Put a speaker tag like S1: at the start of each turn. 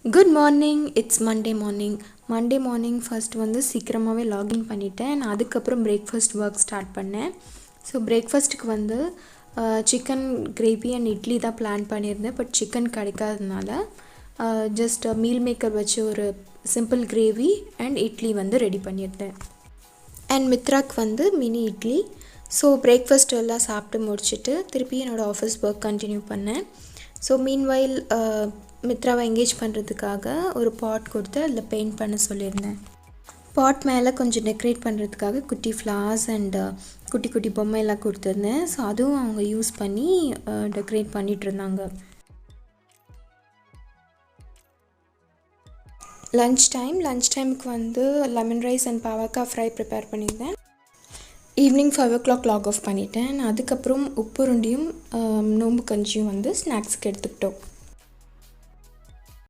S1: Good morning. It's Monday morning. Monday morning first வந்து சீக்கிரமாகவே login பண்ணிட்டேன். நான் அதுக்கப்புறம் பிரேக்ஃபாஸ்ட் ஒர்க் ஸ்டார்ட் பண்ணேன். ஸோ பிரேக்ஃபாஸ்ட்டுக்கு வந்து சிக்கன் கிரேவி அண்ட் இட்லி தான் பிளான் பண்ணியிருந்தேன். பட் சிக்கன் கிடைக்காததுனால ஜஸ்ட் மீல் மேக்கர் வச்சு ஒரு சிம்பிள் கிரேவி அண்ட் இட்லி வந்து ரெடி பண்ணியிருந்தேன். அண்ட் மித்ராக்கு வந்து மினி இட்லி. ஸோ பிரேக்ஃபாஸ்ட் எல்லாம் சாப்பிட்டு முடிச்சுட்டு திருப்பி என்னோடய ஆஃபீஸ் ஒர்க் கண்டினியூ பண்ணேன். ஸோ மீன்வைல் மித்ராவை என்கேஜ் பண்ணுறதுக்காக ஒரு பாட் கொடுத்து அதில் பெயிண்ட் பண்ண சொல்லியிருந்தேன். பாட் மேலே கொஞ்சம் டெக்கரேட் பண்ணுறதுக்காக குட்டி ஃப்ளார்ஸ் அண்ட் குட்டி குட்டி பொம்மை எல்லாம் கொடுத்துருந்தேன். ஸோ அதுவும் அவங்க யூஸ் பண்ணி டெக்கரேட் பண்ணிகிட்ருந்தாங்க. லன்ச் டைமுக்கு வந்து லெமன் ரைஸ் அண்ட் பாவக்காய் ஃப்ரை ப்ரிப்பேர் பண்ணியிருந்தேன். ஈவினிங் 5 o'clock லாக் ஆஃப் பண்ணிட்டேன். அதுக்கப்புறம் உப்புருண்டியும் நோம்பு கஞ்சியும் வந்து ஸ்நாக்ஸுக்கு எடுத்துக்கிட்டோம்.